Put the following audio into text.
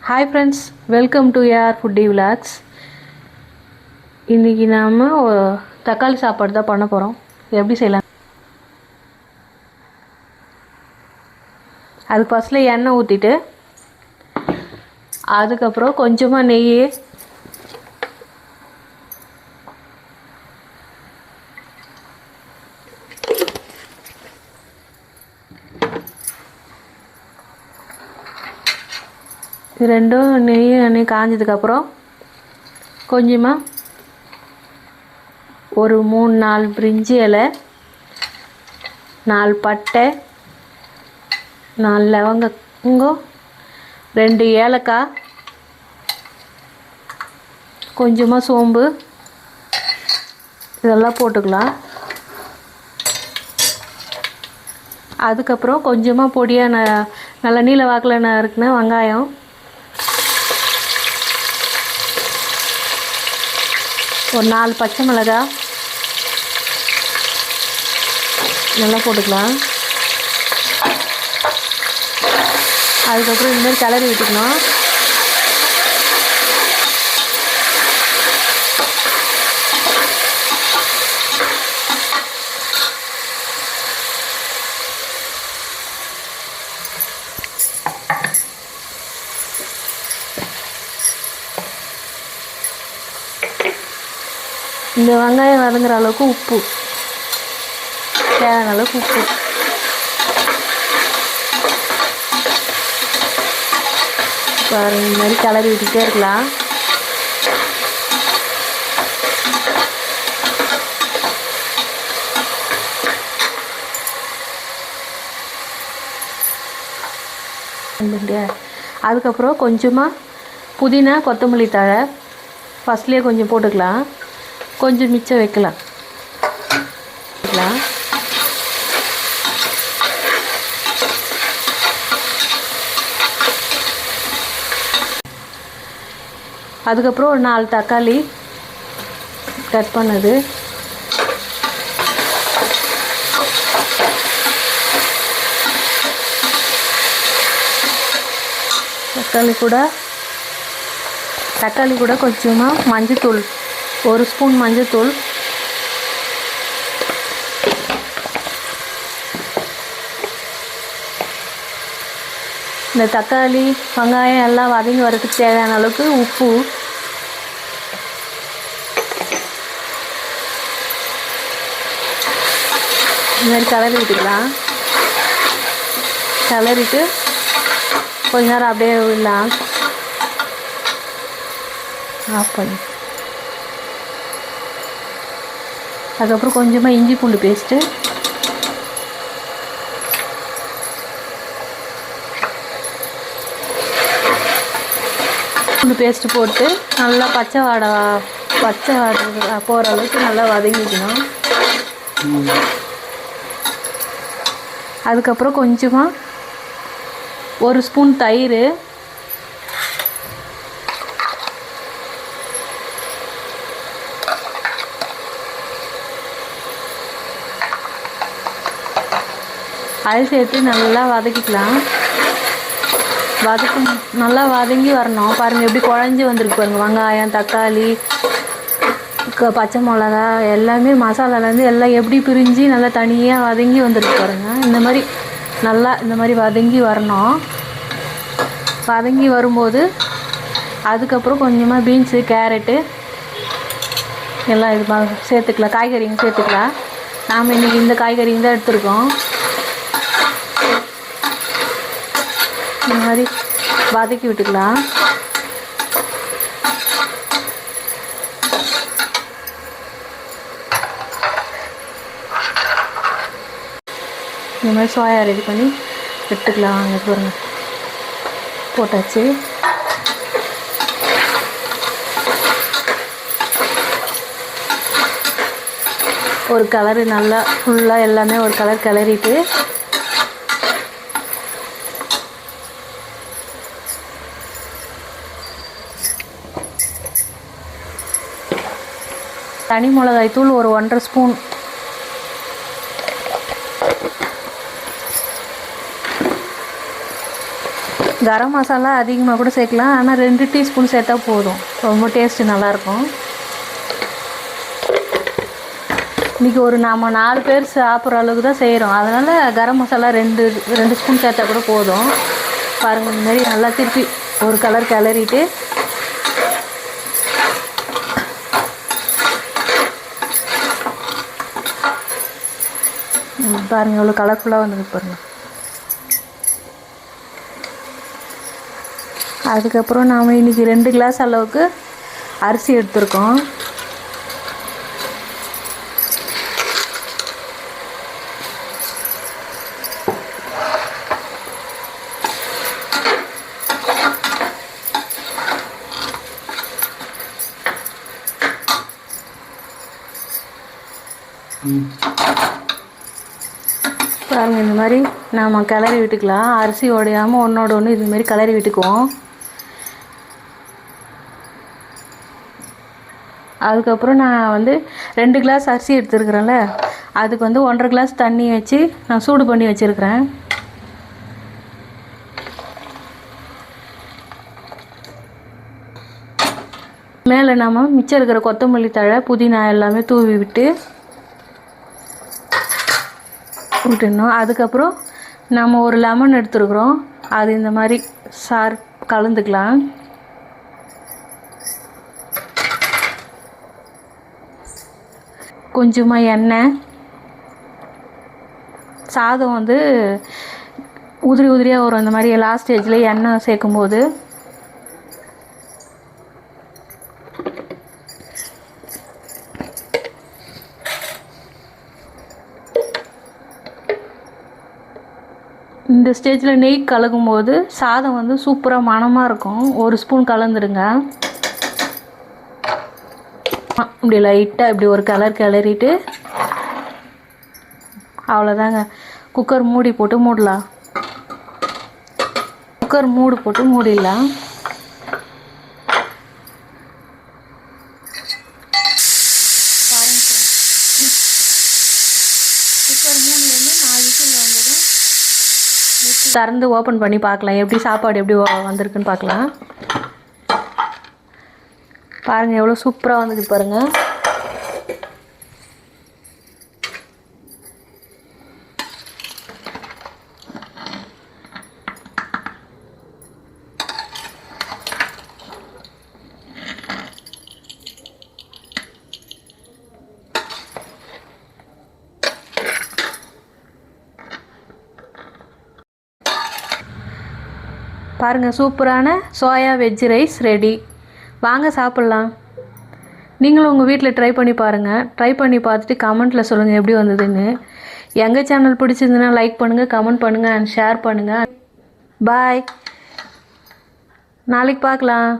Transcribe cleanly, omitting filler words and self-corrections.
Hi friends, welcome to AR foodie vlogs. இன்றைக்கி நாம் தக்காளி சாப்பாடு தான் பண்ண போகிறோம். எப்படி செய்யலாம்? அதுக்கு ஃபஸ்ட்டில் எண்ணெய் ஊற்றிட்டு அதுக்கப்புறம் கொஞ்சமாக நெய், இது ரெண்டும் நெய் காஞ்சதுக்கப்புறம் கொஞ்சமாக ஒரு 3-4 பிரிஞ்சி இலை, 4 பட்டை, 4 லவங்கம், 2 ஏலக்காய், கொஞ்சமாக சோம்பு, இதெல்லாம் போட்டுக்கலாம். அதுக்கப்புறம் கொஞ்சமாக பொடியாக நல்ல நீல வாக்கில் இருக்குன்னா வெங்காயம், ஒரு 4 பச்சை மிளகாய் நல்லா போட்டுக்கலாம். அதுக்கப்புறம் இந்தமாதிரி கிளறி விட்டுக்கணும். இந்த வெங்காயம் வதங்குற அளவுக்கு உப்பு, தேவையான அளவுக்கு உப்பு. பாருங்க, இந்த மாதிரி கிளறி விட்டுட்டே இருக்கலாம். அதுக்கப்புறம் கொஞ்சமாக புதினா, கொத்தமல்லி தழை ஃபஸ்ட்லேயே கொஞ்சம் போட்டுக்கலாம். கொஞ்சம் மிச்சம் வைக்கலாம். அதுக்கப்புறம் ஒரு 4 தக்காளி கட் பண்ணது, தக்காளி கூட கொஞ்சமாக மஞ்சத்தூள், 1 ஸ்பூன் மஞ்சத்தூள், இந்த தக்காளி வெங்காயம் எல்லாம் வதங்கி வரதுக்கு தேவையான அளவுக்கு உப்பு, இந்த மாதிரி கிளறி விட்டுக்கலாம். கிளறிட்டு கொஞ்ச நேரம் அப்படியே விடலாம். ஆஃப் பண்ணி அதுக்கப்புறம் கொஞ்சமாக இஞ்சி பூண்டு பேஸ்ட்டு, போட்டு நல்லா பச்சை வாடை போகிற அளவுக்கு நல்லா வதங்கிக்கணும். அதுக்கப்புறம் கொஞ்சமாக 1 ஸ்பூன் தயிர், அது சேர்த்து நல்லா வதக்கிக்கலாம். நல்லா வதங்கி வரணும். பாருங்கள் எப்படி குழஞ்சி வந்திருக்கு பாருங்கள். வெங்காயம், தக்காளி, பச்சை மிளகா எல்லாமே மசாலாலேருந்து எல்லாம் எப்படி பிரிஞ்சு நல்லா தனியாக வதங்கி வந்திருக்கு பாருங்கள். இந்த மாதிரி வதங்கி வரணும். வதங்கி வரும்போது அதுக்கப்புறம் கொஞ்சமாக பீன்ஸு, கேரட்டு எல்லாம் இது சேர்த்துக்கலாம். காய்கறிங்க சேர்த்துக்கலாம். நாம் இன்றைக்கி இந்த காய்கறிங்க தான் எடுத்துருக்கோம். இந்த மாதிரி வதக்கி விட்டுக்கலாம். இந்த மாதிரி சோயா ரெடி பண்ணி எடுத்துக்கலாம். வாங்க பாருங்க, போட்டாச்சு. ஒரு கலரு நல்லா ஃபுல்லாக எல்லாமே ஒரு கலர் கிளறிட்டு தனி மிளகாய் தூள் ஒரு 1.5 ஸ்பூன், கரம் மசாலா அதிகமாக கூட சேர்க்கலாம், ஆனால் 2 டீஸ்பூன் சேர்த்தா போதும், ரொம்ப டேஸ்ட்டு நல்லாயிருக்கும். இன்றைக்கி நம்ம 4 பேர் சாப்பிட்ற அளவுக்கு தான் செய்கிறோம், அதனால் கரம் மசாலா 2 ஸ்பூன் சேர்த்தா கூட போதும். பாருங்கள், இந்தமாரி நல்லா திருப்பி ஒரு கலர் கிளறிட்டு பாருங்கள் எவ்வளோ கலர்ஃபுல்லாக வந்துருக்கு பாருங்கள். அதுக்கப்புறம் நாம் இன்றைக்கி 2 கிளாஸ் அளவுக்கு அரிசி எடுத்துருக்கோம். பாருங்கள், இந்த மாதிரி நாம் கிளறி விட்டுக்கலாம். அரிசி உடையாமல் ஒன்றோட ஒன்று இதுமாரி கிளறி விட்டுக்குவோம். அதுக்கப்புறம் நான் 2 கிளாஸ் அரிசி எடுத்துருக்குறேன்ல, அதுக்கு 1.5 கிளாஸ் தண்ணி வச்சு நான் சூடு பண்ணி வச்சுருக்கிறேன். மேலே நம்ம மிச்சம் இருக்கிற கொத்தமல்லி தழை, புதினா எல்லாமே தூவி விட்டுடணும். அதுக்கப்புறம் நம்ம ஒரு லெமன் எடுத்துருக்குறோம், அது இந்த மாதிரி சாறு கலந்துக்கலாம். கொஞ்சமாக எண்ணெய், சாதம் உதிரி உதிரியாக வரும். இந்த மாதிரி லாஸ்ட் ஸ்டேஜில் எண்ணெய் சேர்க்கும்போது இந்த ஸ்டேஜில் நெய் கலக்கும் போது சாதம் சூப்பராக மணமாக இருக்கும். 1 ஸ்பூன் கலந்துடுங்க. இப்படி லைட்டாக இப்படி ஒரு கலர் கிளறிட்டு அவ்வளோதாங்க. குக்கர் மூடி போட்டு மூடலாம். குக்கர் மூடி போட்டு மூடிடலாம். பாருங்கள், குக்கர் 3லேருந்து 4 விசில் வந்ததும் திறந்து ஓப்பன் பண்ணி பார்க்கலாம், எப்படி சாப்பாடு எப்படி வந்திருக்குன்னு பார்க்கலாம். பாருங்கள் எவ்வளோ சூப்பராக வந்துருக்கு பாருங்கள். பாருங்கள், சூப்பரான சோயா வெஜ் ரைஸ் ரெடி. வாங்க சாப்பிட்லாம். நீங்களும் உங்கள் வீட்டில் ட்ரை பண்ணி பாருங்கள். ட்ரை பண்ணி பார்த்துட்டு கமெண்ட்டில் சொல்லுங்கள் எப்படி வந்ததுன்னு. எங்கள் சேனல் பிடிச்சிருந்துன்னா லைக் பண்ணுங்கள், கமெண்ட் பண்ணுங்கள் அண்ட் ஷேர் பண்ணுங்கள். பாய், நாளைக்கு பார்க்கலாம்.